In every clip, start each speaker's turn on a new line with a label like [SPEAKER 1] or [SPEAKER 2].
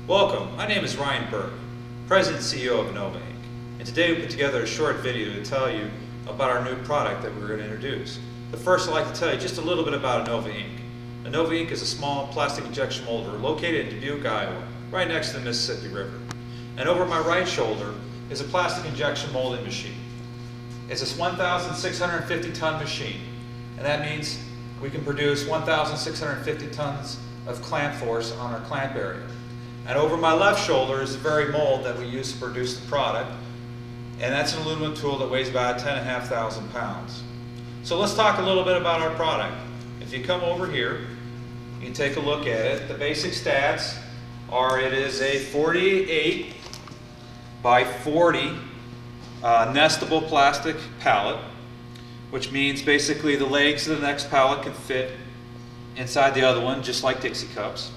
[SPEAKER 1] Welcome, my name is Ryan Berg, President and CEO of Anova Inc. And today we put together a short video to tell you about our new product that we're going to introduce. But first I'd like to tell you just a little bit about Anova Inc. Anova Inc. is a small plastic injection molder located in Dubuque, Iowa, right next to the Mississippi River. And over my right shoulder is a plastic injection molding machine. It's a 1,650 ton machine, and that means we can produce 1,650 tons of clamp force on our clamp area. And over my left shoulder is the very mold that we use to produce the product, and that's an aluminum tool that weighs about 10,500 pounds. So let's talk a little bit about our product. If you come over here, you can take a look at it. The basic stats are it is a 48 by 40 nestable plastic pallet, which means basically the legs of the next pallet can fit inside the other one, just like Dixie cups.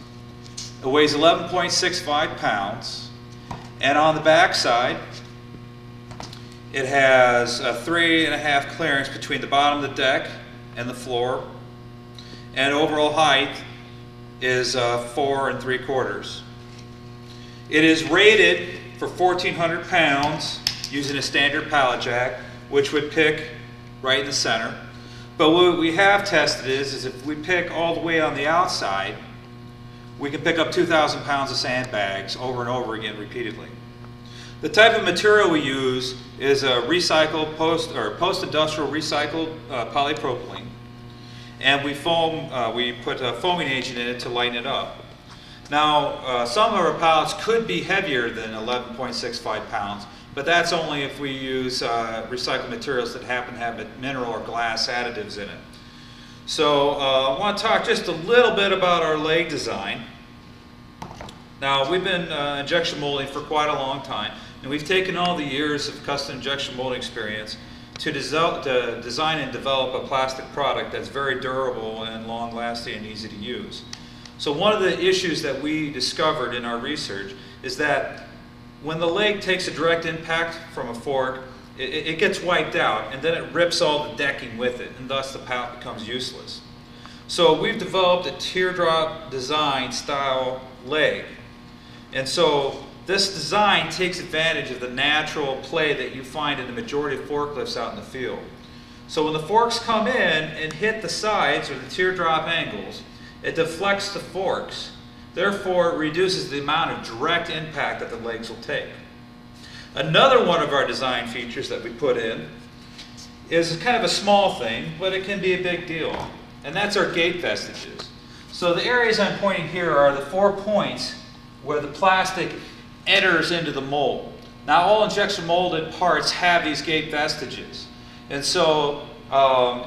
[SPEAKER 1] It weighs 11.65 pounds, and on the back side it has a 3.5 clearance between the bottom of the deck and the floor, and overall height is 4 3/4. It is rated for 1,400 pounds using a standard pallet jack, which would pick right in the center. But what we have tested is if we pick all the way on the outside, we can pick up 2,000 pounds of sandbags over and over again repeatedly. The type of material we use is a recycled post-industrial recycled polypropylene, and we put a foaming agent in it to lighten it up. Now, some of our pallets could be heavier than 11.65 pounds, but that's only if we use recycled materials that happen to have mineral or glass additives in it. So I want to talk just a little bit about our leg design. Now, we've been injection molding for quite a long time, and we've taken all the years of custom injection molding experience to design and develop a plastic product that's very durable and long-lasting and easy to use. So one of the issues that we discovered in our research is that when the leg takes a direct impact from a fork, it gets wiped out, and then it rips all the decking with it, and thus the pallet becomes useless. So we've developed a teardrop design style leg. And so this design takes advantage of the natural play that you find in the majority of forklifts out in the field. So when the forks come in and hit the sides or the teardrop angles, it deflects the forks. Therefore, it reduces the amount of direct impact that the legs will take. Another one of our design features that we put in is kind of a small thing, but it can be a big deal, and that's our gate vestiges. So the areas I'm pointing here are the 4 points where the plastic enters into the mold. Now, all injection molded parts have these gate vestiges, and so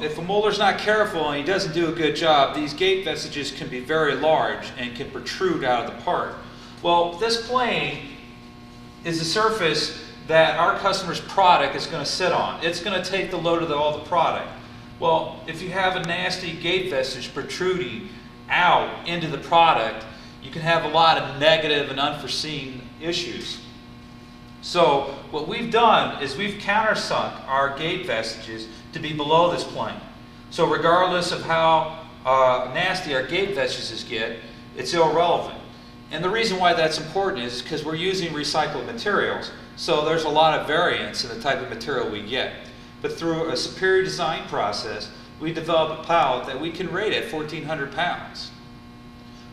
[SPEAKER 1] if a molder's not careful and he doesn't do a good job, these gate vestiges can be very large and can protrude out of the part. Well, this plane is the surface that our customer's product is going to sit on. It's going to take the load of all the product. Well, if you have a nasty gate vestige protruding out into the product, you can have a lot of negative and unforeseen issues. So what we've done is we've countersunk our gate vestiges to be below this plane. So regardless of how nasty our gate vestiges get, it's irrelevant. And the reason why that's important is because we're using recycled materials. So there's a lot of variance in the type of material we get. But through a superior design process, we developed a pallet that we can rate at 1,400 pounds.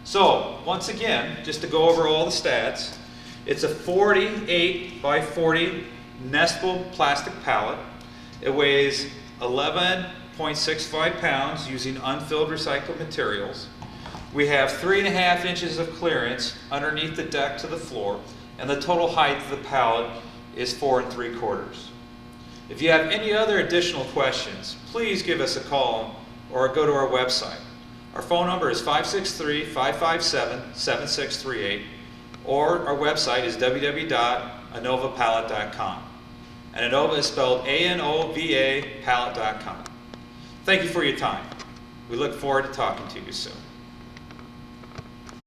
[SPEAKER 1] So once again, just to go over all the stats, it's a 48 by 40 nestable plastic pallet. It weighs 11.65 pounds using unfilled recycled materials. We have 3.5 inches of clearance underneath the deck to the floor, and the total height of the pallet is 4 3/4. If you have any other additional questions, please give us a call or go to our website. Our phone number is 563-557-7638, or our website is www.anovapallet.com. And Anova is spelled A-N-O-V-A pallet.com. Thank you for your time. We look forward to talking to you soon.